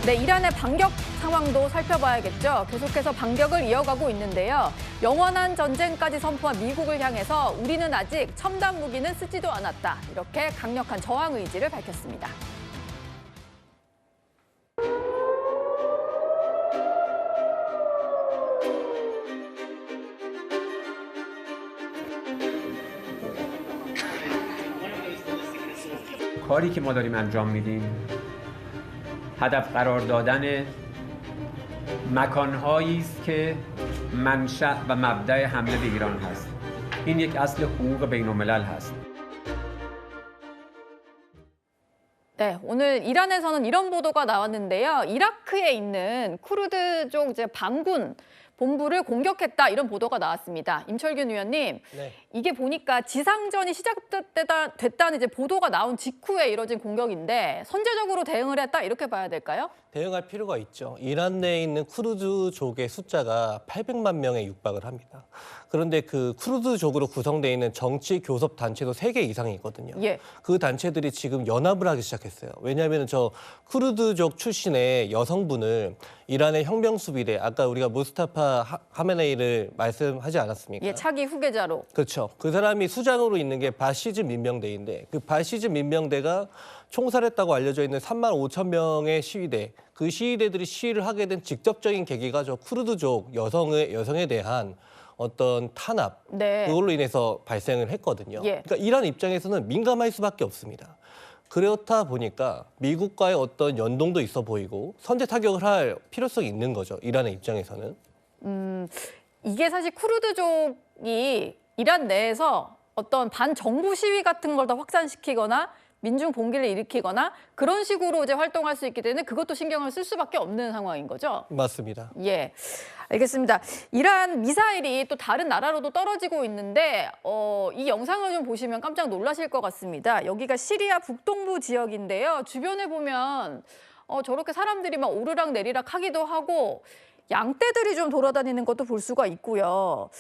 네, 이란의 반격 상황도 살펴봐야겠죠. 계속해서 반격을 이어가고 있는데요. 영원한 전쟁까지 선포한 미국을 향해서 우리는 아직 첨단 무기는 쓰지도 않았다. 이렇게 강력한 저항 의지를 밝혔습니다. کاری که ما داریم انجام میدیم هدف قرار دادن مکانهایی است که منشأ و مبدأ حمله به ایران هست. این یک اصل حقوق بین الملل هست. 네, 오늘 이란에서는 이런 보도가 나왔는데요. 이라크에 있는 쿠르드족 이제 반군 본부를 공격했다 이런 보도가 나왔습니다. 임철균 의원님, 네. 이게 보니까 지상전이 시작됐다는 이제 보도가 나온 직후에 이뤄진 공격인데 선제적으로 대응을 했다 이렇게 봐야 될까요? 대응할 필요가 있죠. 이란 내에 있는 쿠르드족의 숫자가 800만 명에 육박을 합니다. 그런데 그 쿠르드족으로 구성되어 있는 정치 교섭 단체도 3개 이상이 있거든요. 예. 그 단체들이 지금 연합을 하기 시작했어요. 왜냐하면 저 쿠르드족 출신의 여성분을 이란의 혁명수비대, 아까 우리가 무스타파 하메네이를 말씀하지 않았습니까? 예, 차기 후계자로. 그렇죠. 그 사람이 수장으로 있는 게 바시즈 민병대인데 그 바시즈 민병대가 총살했다고 알려져 있는 3만 5천 명의 시위대, 그 시위대들이 시위를 하게 된 직접적인 계기가 저 쿠르드족 여성에 대한 어떤 탄압, 네. 그걸로 인해서 발생을 했거든요. 예. 그러니까 이란 입장에서는 민감할 수밖에 없습니다. 그렇다 보니까 미국과의 어떤 연동도 있어 보이고 선제 타격을 할 필요성이 있는 거죠. 이란의 입장에서는. 이게 사실 쿠르드족이 이란 내에서 어떤 반정부 시위 같은 걸 더 확산시키거나 민중 봉기를 일으키거나 그런 식으로 이제 활동할 수 있기 때문에 그것도 신경을 쓸 수밖에 없는 상황인 거죠. 맞습니다. 예, 알겠습니다. 이란 미사일이 또 다른 나라로도 떨어지고 있는데 이 영상을 좀 보시면 깜짝 놀라실 것 같습니다. 여기가 시리아 북동부 지역인데요. 주변에 보면 저렇게 사람들이 막 오르락 내리락 하기도 하고 양떼들이 좀 돌아다니는 것도 볼 수가 있고요.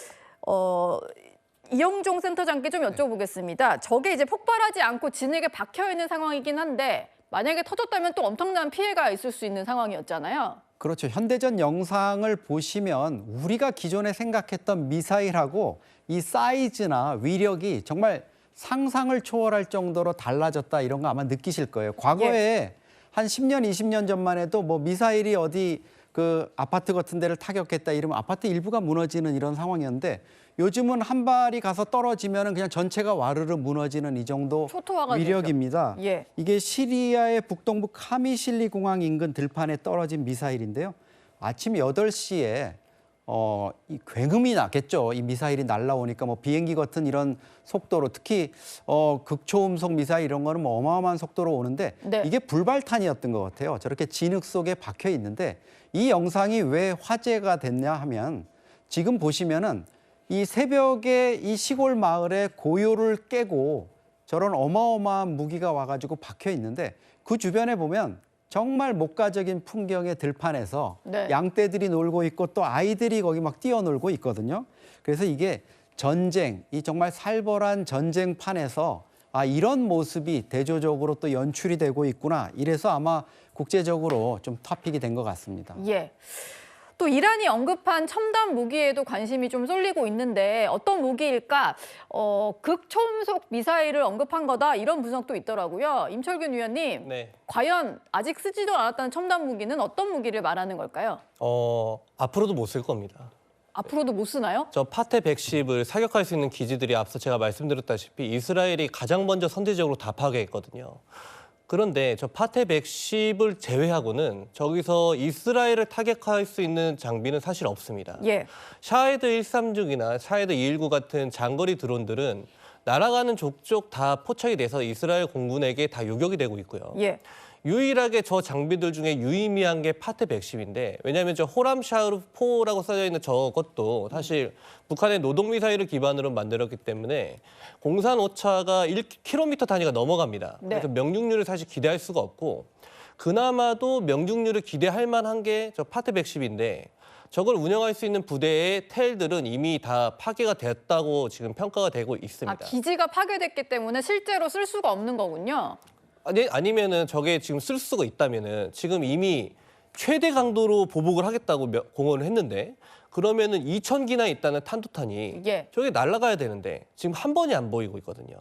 이영종 센터장께 좀 여쭤보겠습니다. 저게 이제 폭발하지 않고 진흙에 박혀 있는 상황이긴 한데 만약에 터졌다면 또 엄청난 피해가 있을 수 있는 상황이었잖아요. 그렇죠. 현대전 영상을 보시면 우리가 기존에 생각했던 미사일하고 이 사이즈나 위력이 정말 상상을 초월할 정도로 달라졌다 이런 거 아마 느끼실 거예요. 과거에 한 10년, 20년 전만 해도 뭐 미사일이 어디 그 아파트 같은 데를 타격했다 이러면 아파트 일부가 무너지는 이런 상황이었는데 요즘은 한 발이 가서 떨어지면 그냥 전체가 와르르 무너지는 이 정도 초토화가 위력입니다. 되죠. 예. 이게 시리아의 북동부 카미실리 공항 인근 들판에 떨어진 미사일인데요. 아침 8시에 이 굉음이 났겠죠. 이 미사일이 날아오니까 뭐 비행기 같은 이런 속도로 특히 극초음속 미사일 이런 거는 뭐 어마어마한 속도로 오는데 네. 이게 불발탄이었던 것 같아요. 저렇게 진흙 속에 박혀 있는데 이 영상이 왜 화제가 됐냐 하면 지금 보시면은 이 새벽에 이 시골 마을에 고요를 깨고 저런 어마어마한 무기가 와가지고 박혀 있는데 그 주변에 보면 정말 목가적인 풍경의 들판에서 네. 양떼들이 놀고 있고 또 아이들이 거기 막 뛰어놀고 있거든요. 그래서 이게 전쟁, 이 정말 살벌한 전쟁판에서 이런 모습이 대조적으로 또 연출이 되고 있구나. 이래서 아마 국제적으로 좀 토픽이 된 것 같습니다. 예. 또 이란이 언급한 첨단 무기에도 관심이 좀 쏠리고 있는데 어떤 무기일까? 극초음속 미사일을 언급한 거다 이런 분석도 있더라고요. 임철균 위원님, 네. 과연 아직 쓰지도 않았다는 첨단 무기는 어떤 무기를 말하는 걸까요? 앞으로도 못 쓸 겁니다. 앞으로도 못 쓰나요? 저 파테 110을 사격할 수 있는 기지들이 앞서 제가 말씀드렸다시피 이스라엘이 가장 먼저 선제적으로 다 파괴했거든요. 그런데 저 파테 110을 제외하고는 저기서 이스라엘을 타격할 수 있는 장비는 사실 없습니다. 예. 샤헤드 136이나 샤헤드 219 같은 장거리 드론들은 날아가는 족족 다 포착이 돼서 이스라엘 공군에게 다 요격이 되고 있고요. 예. 유일하게 저 장비들 중에 유의미한 게 파테 110인데 왜냐하면 저 호람샤흐르 4라고 써져 있는 저것도 사실 북한의 노동 미사일을 기반으로 만들었기 때문에 공산 오차가 1km 단위가 넘어갑니다. 네. 그래서 명중률을 사실 기대할 수가 없고 그나마도 명중률을 기대할 만한 게 저 파테 110인데 저걸 운영할 수 있는 부대의 텔들은 이미 다 파괴가 됐다고 지금 평가가 되고 있습니다. 기지가 파괴됐기 때문에 실제로 쓸 수가 없는 거군요. 아니면은 저게 지금 쓸 수가 있다면은 지금 이미 최대 강도로 보복을 하겠다고 공언을 했는데 그러면은 2,000기나 있다는 탄도탄이 예. 저게 날아가야 되는데 지금 한 번이 안 보이고 있거든요.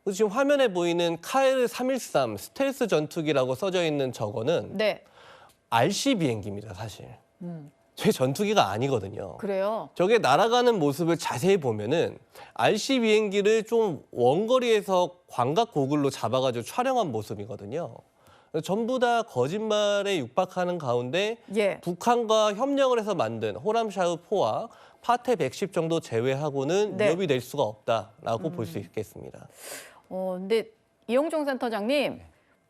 그래서 지금 화면에 보이는 카에르 313 스텔스 전투기라고 써져 있는 저거는 네. RC 비행기입니다, 사실. 저게 전투기가 아니거든요. 그래요. 저게 날아가는 모습을 자세히 보면은 RC 비행기를 좀 원거리에서 광각 고글로 잡아가지고 촬영한 모습이거든요. 전부 다 거짓말에 육박하는 가운데 예. 북한과 협력을 해서 만든 호람샤흐4와 파테 110 정도 제외하고는 네. 위협이 될 수가 없다라고 볼 수 있겠습니다. 근데 이영종 센터장님,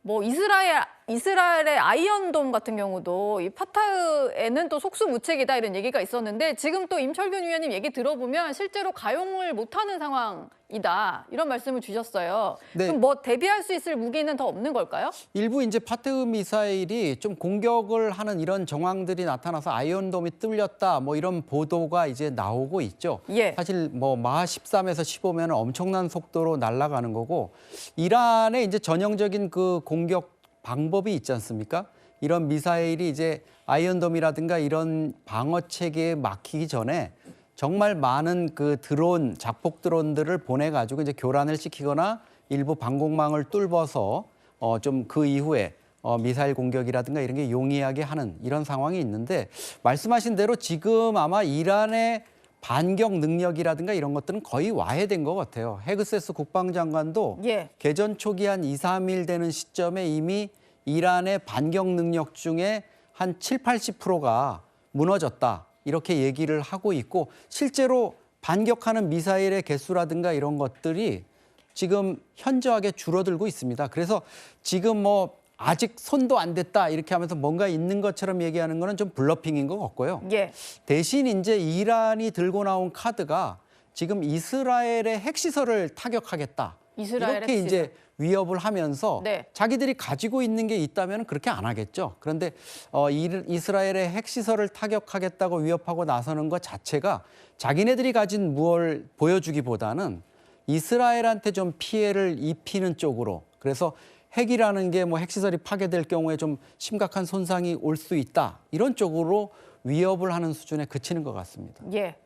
뭐 이스라엘의 아이언돔 같은 경우도 이 파타흐에는 또 속수무책이다 이런 얘기가 있었는데 지금 또 임철균 위원님 얘기 들어보면 실제로 가용을 못하는 상황이다 이런 말씀을 주셨어요. 네. 그럼 뭐 대비할 수 있을 무기는 더 없는 걸까요? 일부 이제 파테흐 미사일이 좀 공격을 하는 이런 정황들이 나타나서 아이언돔이 뚫렸다 뭐 이런 보도가 이제 나오고 있죠. 예. 사실 뭐 마하 13에서 15면 엄청난 속도로 날아가는 거고 이란의 이제 전형적인 그 공격 방법이 있지 않습니까? 이런 미사일이 이제 아이언돔이라든가 이런 방어 체계에 막히기 전에 정말 많은 그 드론, 작폭 드론들을 보내가지고 이제 교란을 시키거나 일부 방공망을 뚫어서 좀 그 이후에 미사일 공격이라든가 이런 게 용이하게 하는 이런 상황이 있는데 말씀하신 대로 지금 아마 이란의 반격 능력이라든가 이런 것들은 거의 와해된 것 같아요. 헤그세스 국방장관도 예. 개전 초기 한 2, 3일 되는 시점에 이미 이란의 반격 능력 중에 한 7, 80%가 무너졌다. 이렇게 얘기를 하고 있고 실제로 반격하는 미사일의 개수라든가 이런 것들이 지금 현저하게 줄어들고 있습니다. 그래서 지금 뭐 아직 손도 안 댔다 이렇게 하면서 뭔가 있는 것처럼 얘기하는 거는 좀 블러핑인 것 같고요. 예. 대신 이제 이란이 들고 나온 카드가 지금 이스라엘의 핵시설을 타격하겠다. 이스라엘의 이렇게 핵시설. 이제 위협을 하면서 네. 자기들이 가지고 있는 게 있다면 그렇게 안 하겠죠. 그런데 이스라엘의 핵시설을 타격하겠다고 위협하고 나서는 것 자체가 자기네들이 가진 무엇을 보여주기보다는 이스라엘한테 좀 피해를 입히는 쪽으로 그래서 핵이라는 게 뭐 핵시설이 파괴될 경우에 좀 심각한 손상이 올 수 있다. 이런 쪽으로 위협을 하는 수준에 그치는 것 같습니다. 예.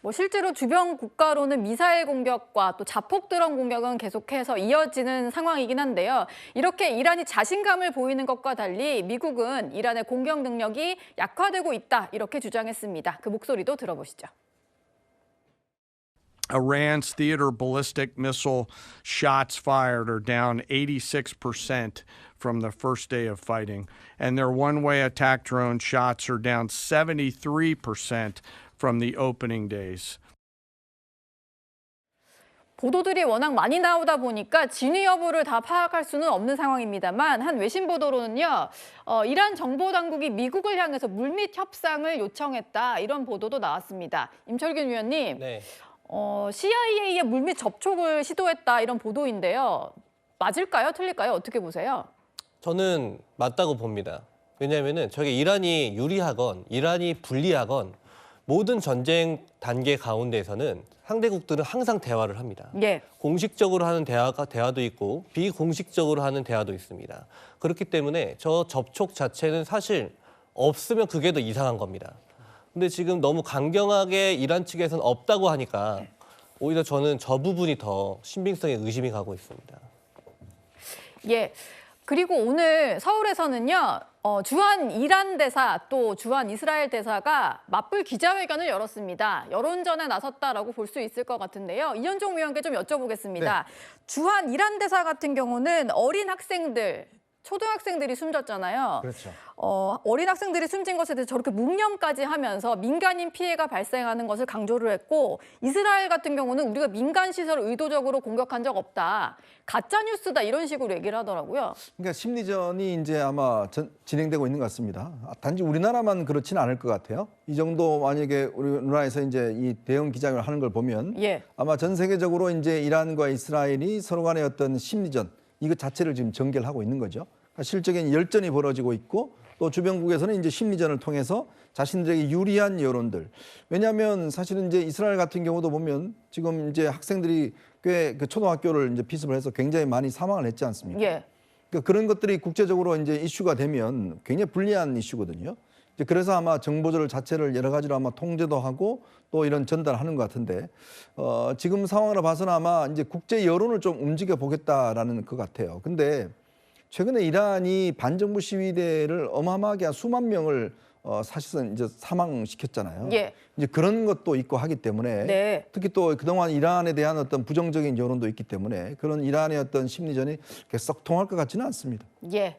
뭐 실제로 주변 국가로는 미사일 공격과 또 자폭 드론 공격은 계속해서 이어지는 상황이긴 한데요. 이렇게 이란이 자신감을 보이는 것과 달리 미국은 이란의 공격 능력이 약화되고 있다 이렇게 주장했습니다. 그 목소리도 들어보시죠. Iran's theater ballistic missile shots fired are down 86% from the first day of fighting. And their one-way attack drone shots are down 73% from the opening days. 보도들이 워낙 많이 나오다 보니까 진위 여부를 다 파악할 수는 없는 상황입니다만 한 외신 보도로는요. 이란 정보 당국이 미국을 향해서 물밑 협상을 요청했다 이런 보도도 나왔습니다. 임철균 위원님. 네. CIA의 물밑 접촉을 시도했다 이런 보도인데요. 맞을까요? 틀릴까요? 어떻게 보세요? 저는 맞다고 봅니다. 왜냐하면은 저게 이란이 유리하건 이란이 불리하건 모든 전쟁 단계 가운데에서는 상대국들은 항상 대화를 합니다. 예. 공식적으로 하는 대화도 있고 비공식적으로 하는 대화도 있습니다. 그렇기 때문에 저 접촉 자체는 사실 없으면 그게 더 이상한 겁니다. 근데 지금 너무 강경하게 이란 측에서는 없다고 하니까 오히려 저는 저 부분이 더 신빙성에 의심이 가고 있습니다. 예. 그리고 오늘 서울에서는요. 주한 이란 대사 또 주한 이스라엘 대사가 맞불 기자회견을 열었습니다. 여론전에 나섰다라고 볼 수 있을 것 같은데요. 이현종 위원께 좀 여쭤보겠습니다. 네. 주한 이란 대사 같은 경우는 어린 학생들, 초등학생들이 숨졌잖아요. 그렇죠. 어린 학생들이 숨진 것에 대해서 저렇게 묵념까지 하면서 민간인 피해가 발생하는 것을 강조를 했고 이스라엘 같은 경우는 우리가 민간 시설을 의도적으로 공격한 적 없다. 가짜 뉴스다 이런 식으로 얘기를 하더라고요. 그러니까 심리전이 이제 아마 진행되고 있는 것 같습니다. 단지 우리나라만 그렇지는 않을 것 같아요. 이 정도 만약에 우리나라에서 이제 이 대응 기자회견을 하는 걸 보면 예. 아마 전 세계적으로 이제 이란과 이스라엘이 서로 간의 어떤 심리전 이것 자체를 지금 전개를 하고 있는 거죠. 그러니까 실적인 열전이 벌어지고 있고 또 주변국에서는 이제 심리전을 통해서 자신들에게 유리한 여론들. 왜냐하면 사실은 이제 이스라엘 같은 경우도 보면 지금 이제 학생들이 꽤 그 초등학교를 이제 피습을 해서 굉장히 많이 사망을 했지 않습니까? 예. 그러니까 그런 것들이 국제적으로 이제 이슈가 되면 굉장히 불리한 이슈거든요. 이제 그래서 아마 정보 조절 자체를 여러 가지로 아마 통제도 하고 또 이런 전달하는 것 같은데 지금 상황으로 봐서는 아마 이제 국제 여론을 좀 움직여 보겠다라는 것 같아요. 근데 최근에 이란이 반정부 시위대를 어마어마하게 한 수만 명을 사실상 이제 사망시켰잖아요. 예. 이제 그런 것도 있고 하기 때문에 네. 특히 또 그동안 이란에 대한 어떤 부정적인 여론도 있기 때문에 그런 이란의 어떤 심리전이 썩 통할 것 같지는 않습니다. 예.